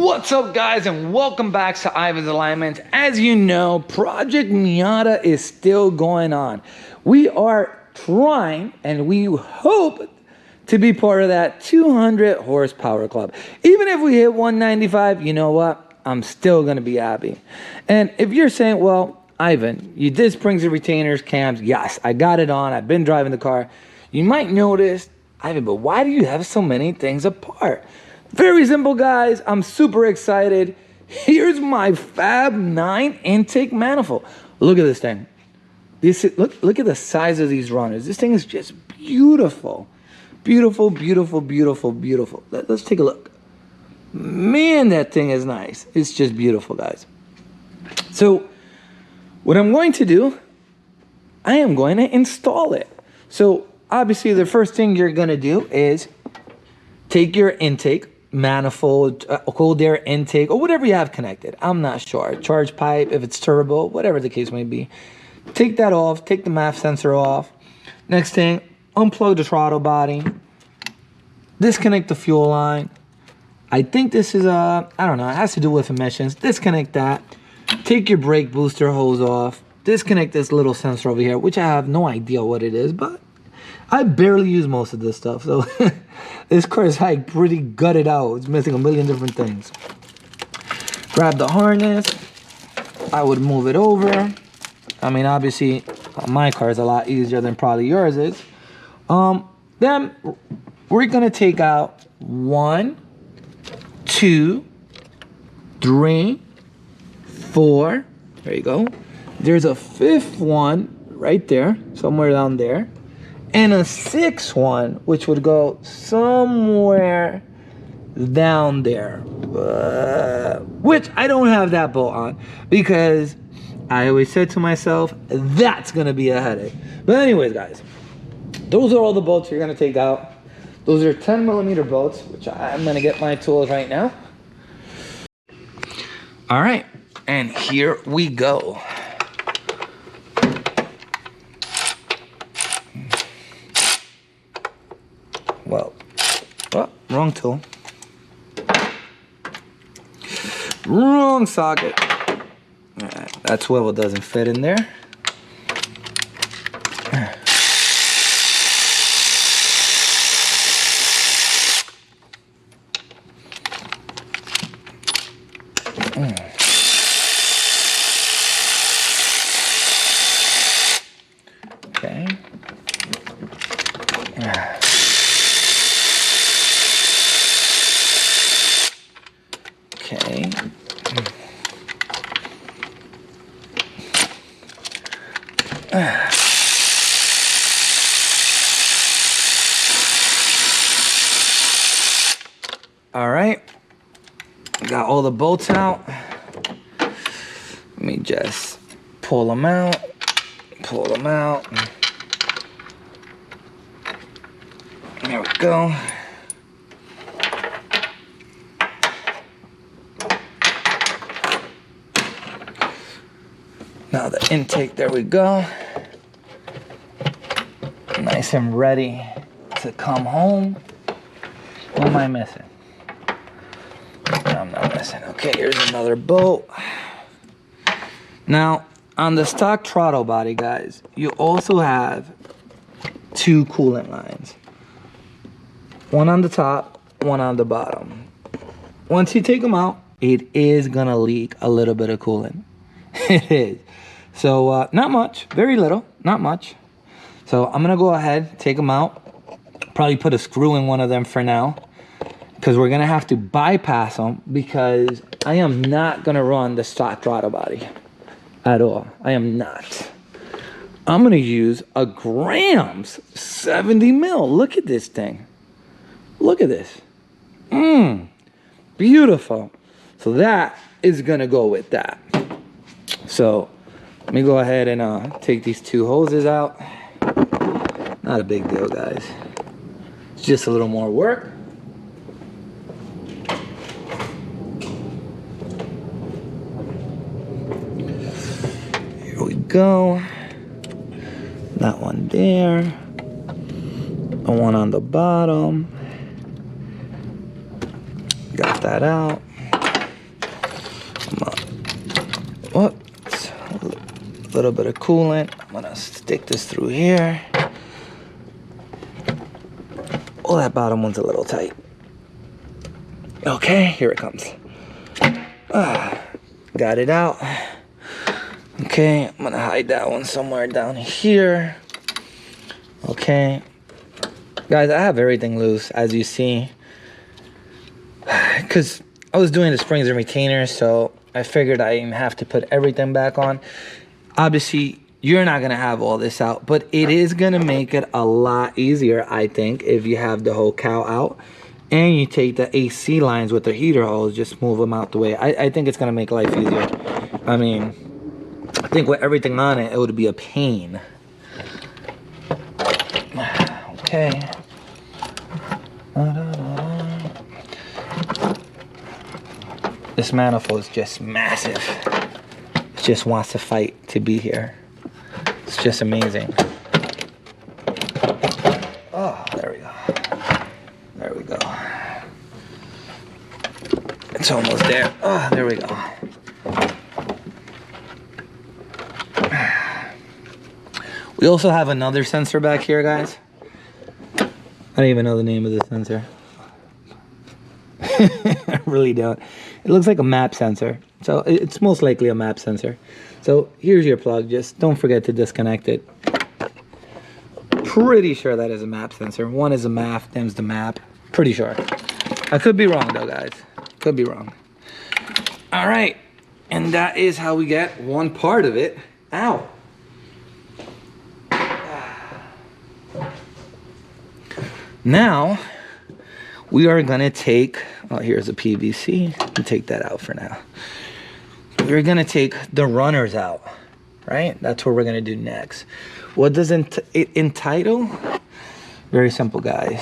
What's up, guys, and welcome back to Ivan's Alignments. As you know, Project Miata is still going on. We are trying, and we hope to be part of that 200 horsepower club. Even if we hit 195, you know what? I'm still going to be happy. And if you're saying, well, Ivan, you did springs and retainers, cams. Yes, I got it on. I've been driving the car. You might notice, Ivan, but why do you have so many things apart? Very simple, guys. I'm super excited. Here's my Fab9 intake manifold. Look at this thing. Look at the size of these runners. This thing is just beautiful. Beautiful, beautiful, beautiful, beautiful. Let's take a look. Man, that thing is nice. It's just beautiful, guys. So what I'm going to do, I am going to install it. So obviously the first thing you're going to do is take your intake, manifold, cold air intake, or whatever you have connected. I'm not sure. Charge pipe, if it's turbo, whatever the case may be. Take that off. Take the MAF sensor off. Next thing, unplug the throttle body. Disconnect the fuel line. I think this is I don't know, it has to do with emissions. Disconnect that. Take your brake booster hose off. Disconnect this little sensor over here, which I have no idea what it is, but I barely use most of this stuff, so this car is like pretty gutted out. It's missing a million different things. Grab the harness. I would move it over. I mean, obviously, my car is a lot easier than probably yours is. Then we're gonna take out 1, 2, 3, 4. There you go. There's a 5th one right there, somewhere down there. And a 6th one, which would go somewhere down there. Which I don't have that bolt on because I always said to myself, that's gonna be a headache. But anyways, guys, those are all the bolts you're gonna take out. Those are 10mm bolts, which I'm gonna get my tools right now. All right, and here we go. Well, oh, wrong tool. Wrong socket. All right, that swivel doesn't fit in there. Okay. Okay. All right. Got all the bolts out. Let me just pull them out. Pull them out. There we go. Now the intake, there we go. Nice and ready to come home. What am I missing? I'm not missing. Okay, here's another bolt. Now, on the stock throttle body, guys, you also have 2 coolant lines. One on the top, one on the bottom. Once you take them out, it is gonna leak a little bit of coolant. It is. So not much, very little, not much. So I'm gonna go ahead, take them out, probably put a screw in one of them for now, because we're gonna have to bypass them because I am not gonna run the stock throttle body at all. I am not. I'm gonna use a Grams 70 mil. Look at this thing. Look at this. Beautiful. So that is gonna go with that. So let me go ahead and take these 2 hoses out. Not a big deal, guys. It's just a little more work. Here we go. That one there. The one on the bottom. Got that out. Whoops. A little bit of coolant. I'm gonna stick this through here. Oh, that bottom one's a little tight. Okay, here it comes. Got it out. Okay, I'm gonna hide that one somewhere down here. Okay. Guys, I have everything loose, as you see. Because I was doing the springs and retainers, so I figured I didn't have to put everything back on. Obviously, you're not gonna have all this out, but it is gonna make it a lot easier, I think, if you have the whole cowl out and you take the AC lines with the heater hose, just move them out the way. I think it's gonna make life easier. I mean, I think with everything on it, it would be a pain. Okay. This manifold is just massive. It just wants to fight to be here. It's just amazing. Oh, there we go. There we go. It's almost there. Oh, there we go. We also have another sensor back here, guys. I don't even know the name of the sensor. I really don't. It looks like a map sensor. So it's most likely a map sensor. So here's your plug. Just don't forget to disconnect it. Pretty sure that is a map sensor. One is a map, them's the map. Pretty sure. I could be wrong though, guys. Could be wrong. All right. And that is how we get one part of it out. Now, we are gonna take, oh, here's a PVC. We'll take that out for now. We're gonna take the runners out, right? That's what we're gonna do next. What does it entitle? Very simple, guys.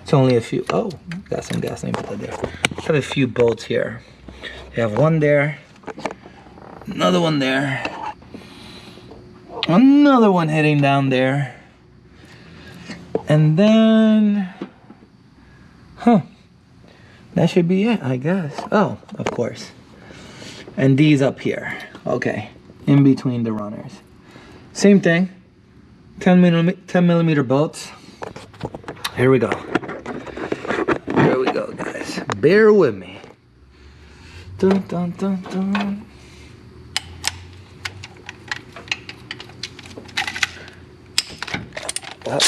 It's only a few, oh, got some gas, let me put that there. Have a few bolts here. You have one there, another one there, another one heading down there. And then, that should be it, I guess. Oh, of course. And these up here, okay, in between the runners. Same thing, 10 millimeter bolts. Here we go. Here we go, guys. Bear with me. Dun, dun, dun, dun. Well,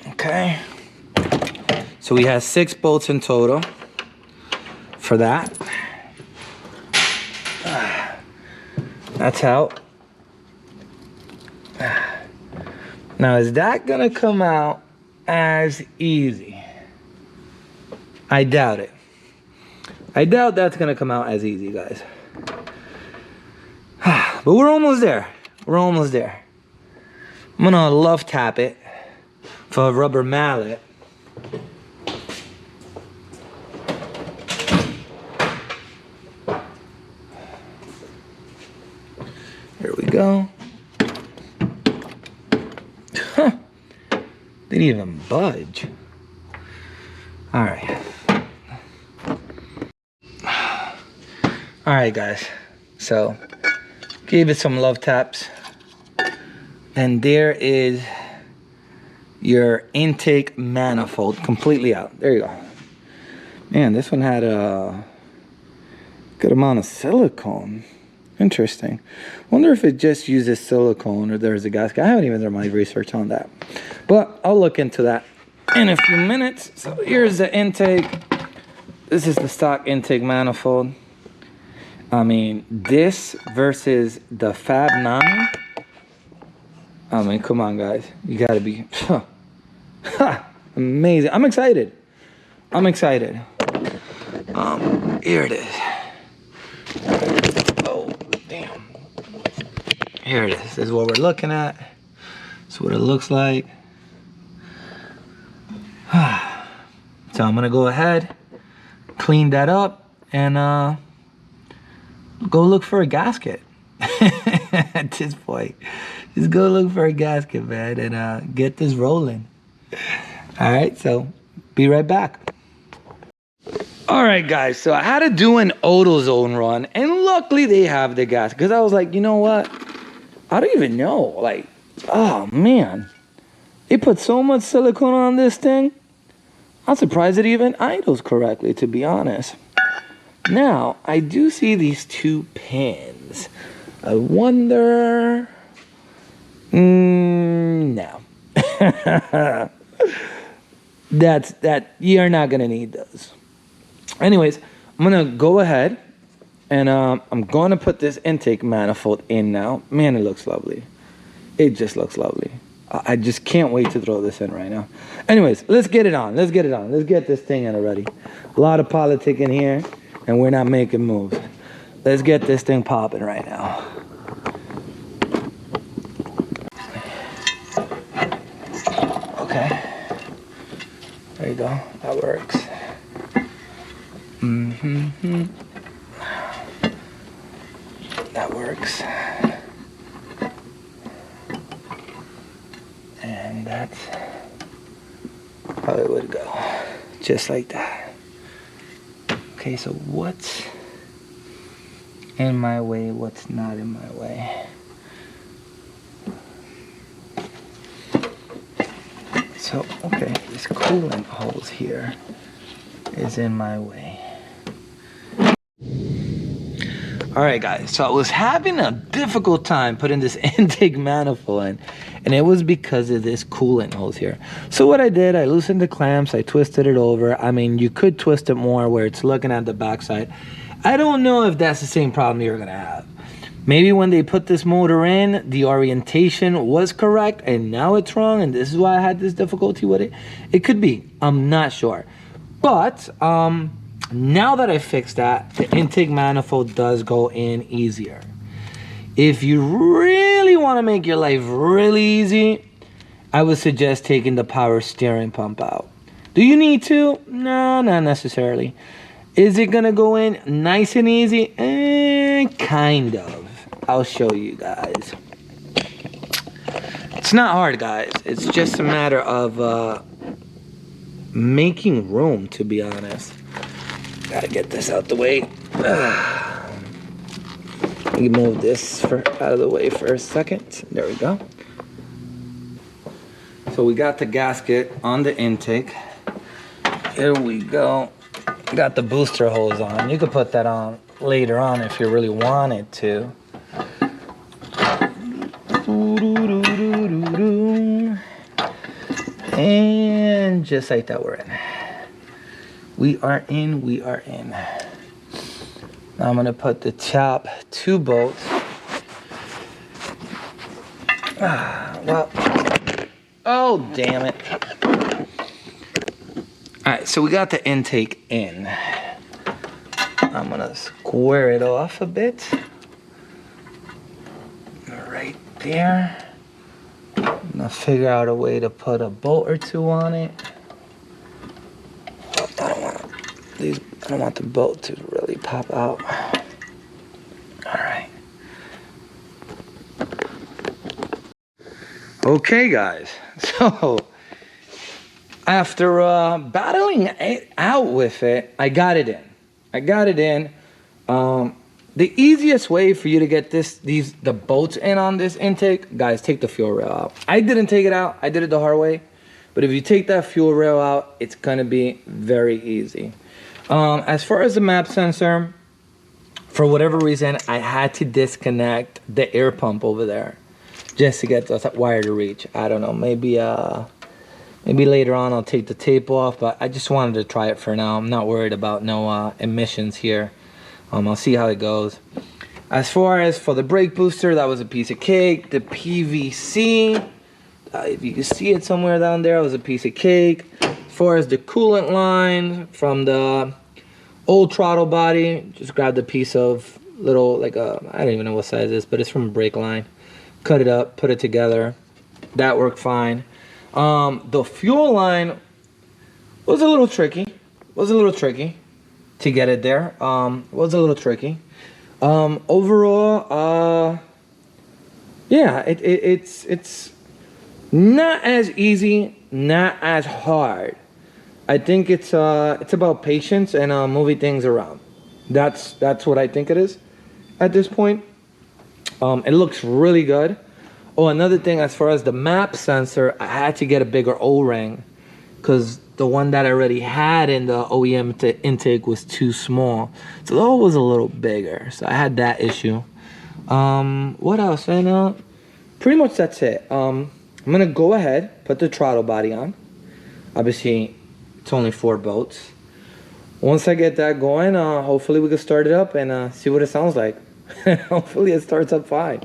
okay, so we have 6 bolts in total for that. That's out. Now, is that gonna come out as easy? I doubt it. I doubt that's gonna come out as easy, guys. But we're almost there. We're almost there. I'm gonna love tap it for a rubber mallet. Here we go. Didn't even budge. All right. All right, guys. So, gave it some love taps. And there is your intake manifold completely out. There you go. Man, this one had a good amount of silicone. Interesting. Wonder if it just uses silicone or there's a gasket. I haven't even done my research on that, but I'll look into that in a few minutes. So here's the intake. This is the stock intake manifold. I mean, this versus the Fab9. I mean, come on, guys. You gotta be amazing. I'm excited. I'm excited. Here it is. Oh, damn. Here it is. This is what we're looking at. This is what it looks like. So I'm gonna go ahead, clean that up, and go look for a gasket. At this point, just go look for a gasket, man, and get this rolling. All right, so be right back. All right, guys, so I had to do an AutoZone run, and luckily they have the gasket, because I was like, you know what? I don't even know. Like, oh, man. They put so much silicone on this thing. I'm surprised it even idles correctly, to be honest. Now, I do see these two pins. I wonder... no. You're not gonna need those. Anyways, I'm gonna go ahead and I'm gonna put this intake manifold in now. Man, it looks lovely. It just looks lovely. I just can't wait to throw this in right now. Anyways, let's get it on. Let's get it on. Let's get this thing in already. A lot of politic in here, and we're not making moves. Let's get this thing popping right now. Okay. There you go. That works. That works. And that's how it would go. Just like that. Okay, so what's in my way, what's not in my way? So, okay, this coolant hose here is in my way. All right, guys, so I was having a difficult time putting this intake manifold in, and it was because of this coolant hose here. So what I did, I loosened the clamps, I twisted it over. I mean, you could twist it more where it's looking at the backside. I don't know if that's the same problem you're gonna have. Maybe when they put this motor in, the orientation was correct, and now it's wrong, and this is why I had this difficulty with it. It could be, I'm not sure. But, now that I fixed that, the intake manifold does go in easier. If you really want to make your life really easy, I would suggest taking the power steering pump out. Do you need to? No, not necessarily. Is it gonna go in nice and easy? Kind of. I'll show you guys. It's not hard, guys. It's just a matter of making room, to be honest. Gotta get this out the way. Let me move this out of the way for a second. There we go. So we got the gasket on the intake. Here we go. Got the booster hose on. You could put that on later on if you really wanted to. And just like that, we're in. We are in, we are in. Now I'm gonna put the top two bolts. Well, oh, damn it. All right, so we got the intake in. I'm gonna square it off a bit. Right there. I'm gonna figure out a way to put a bolt or two on it. I don't want the bolt to really pop out. All right. Okay, guys. So after battling it out with it, I got it in. The easiest way for you to get the bolts in on this intake, guys, take the fuel rail out. I didn't take it out. I did it the hard way. But if you take that fuel rail out, it's gonna be very easy. As far as the map sensor, for whatever reason, I had to disconnect the air pump over there just to get the wire to reach. I don't know, maybe later on I'll take the tape off, but I just wanted to try it for now. I'm not worried about no emissions here. I'll see how it goes. As far as for the brake booster, that was a piece of cake. The PVC, if you can see it somewhere down there, it was a piece of cake. As far as the coolant line from the old throttle body, just grabbed a piece of little, like a, I don't even know what size it is, but it's from a brake line. Cut it up, put it together. That worked fine. The fuel line was a little tricky. To get it there. Was a little tricky. Overall, yeah, it's not as easy, not as hard. I think it's about patience and moving things around. That's what I think it is at this point. It looks really good. Oh, another thing, as far as the map sensor, I had to get a bigger O-ring because the one that I already had in the OEM intake was too small. So the hole was a little bigger. So I had that issue. What else? And pretty much that's it. I'm going to go ahead, put the throttle body on. Obviously, it's only 4 bolts. Once I get that going, hopefully we can start it up and see what it sounds like. Hopefully it starts up fine.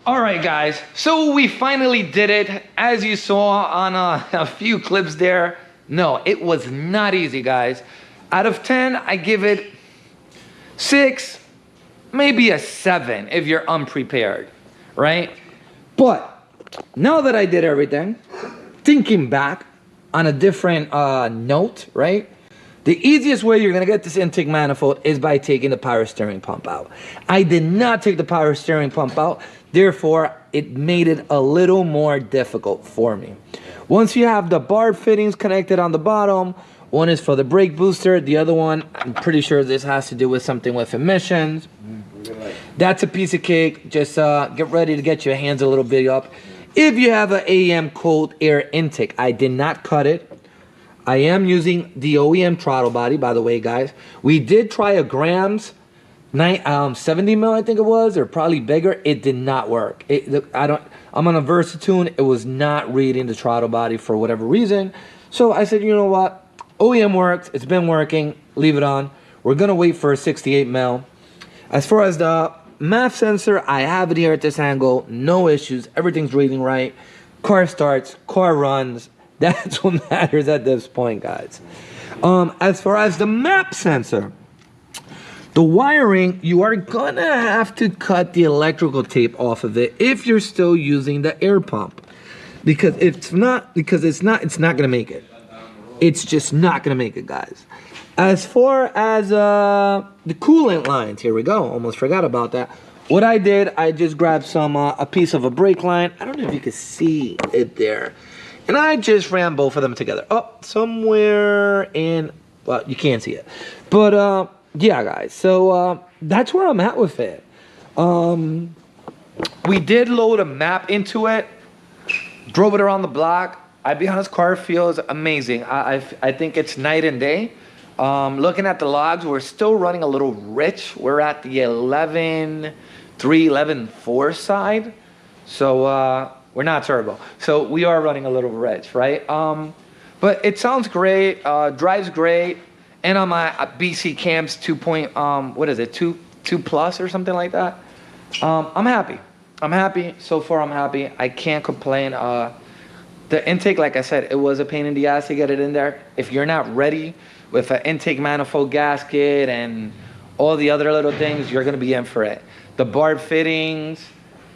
All right, guys, so we finally did it. As you saw on a few clips there, no, it was not easy, guys. Out of 10, I give it 6, maybe a 7 if you're unprepared, right? But now that I did everything, thinking back on a different note, right? The easiest way you're gonna get this intake manifold is by taking the power steering pump out. I did not take the power steering pump out, therefore it made it a little more difficult for me. Once you have the barb fittings connected on the bottom, one is for the brake booster, the other one, I'm pretty sure this has to do with something with emissions. That's a piece of cake. Just get ready to get your hands a little bit up. If you have an AEM cold air intake, I did not cut it. I am using the OEM throttle body, by the way, guys. We did try a Grams 70 mil, I think it was, or probably bigger. It did not work. I'm on a Versatune. It was not reading the throttle body for whatever reason. So I said, you know what? OEM works. It's been working. Leave it on. We're gonna wait for a 68 mil. As far as the MAF sensor, I have it here at this angle. No issues. Everything's reading right. Car starts. Car runs. That's what matters at this point, guys. As far as the map sensor, the wiring, you are gonna have to cut the electrical tape off of it if you're still using the air pump, because it's not gonna make it. It's just not gonna make it, guys. As far as the coolant lines, here we go. Almost forgot about that. What I did, I just grabbed a piece of a brake line. I don't know if you can see it there. And I just ran both of them together. Oh, somewhere in, well, you can't see it. But, yeah, guys. So, that's where I'm at with it. We did load a map into it. Drove it around the block. I'll be honest, car feels amazing. I think it's night and day. Looking at the logs, we're still running a little rich. We're at the 11.3, 11.4 side. So we're not turbo. So we are running a little rich, right? But it sounds great, drives great. And on my BC Camps 2 point, what is it, 2 plus or something like that. I'm happy. I'm happy. So far, I'm happy. I can't complain. The intake, like I said, it was a pain in the ass to get it in there. If you're not ready with an intake manifold gasket and all the other little things, you're gonna be in for it. The barb fittings,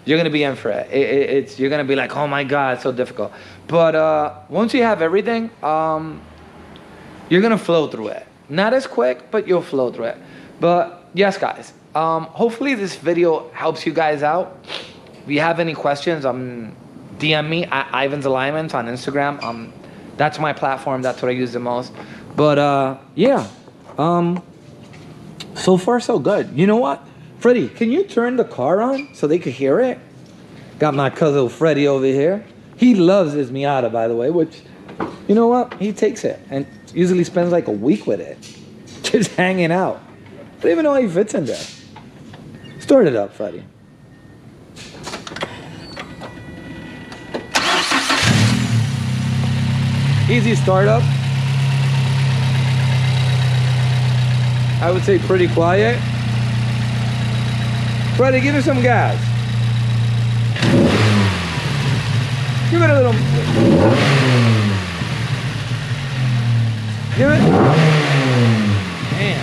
you're gonna be in for it. You're gonna be like, oh my God, it's so difficult. But once you have everything, you're gonna flow through it. Not as quick, but you'll flow through it. But yes, guys, hopefully this video helps you guys out. If you have any questions, DM me at Ivan's Alignments on Instagram. That's my platform. That's what I use the most. But yeah, so far so good. You know what, Freddie? Can you turn the car on so they could hear it? Got my cousin Freddie over here. He loves his Miata, by the way. Which, you know what? He takes it and usually spends like a week with it, just hanging out. I don't even know how he fits in there. Start it up, Freddie. Easy startup. I would say pretty quiet. Freddie, give it some gas. Give it a little. Give it. Man.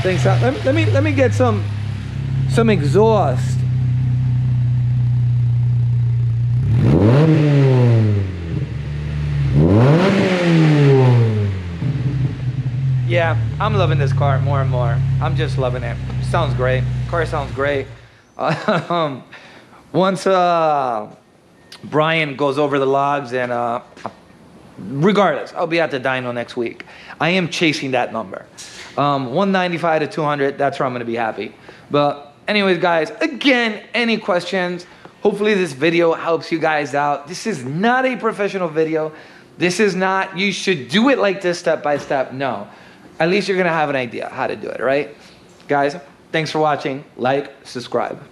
Thanks. Let me get some exhaust. Yeah, I'm loving this car more and more. I'm just loving it. Sounds great. Car sounds great. Once Brian goes over the logs, and regardless, I'll be at the dyno next week. I am chasing that number. 195 to 200, that's where I'm gonna be happy. But anyways, guys, again, any questions? Hopefully this video helps you guys out. This is not a professional video. This is not, you should do it like this step by step. No. At least you're gonna have an idea how to do it, right? Guys, thanks for watching. Like, subscribe.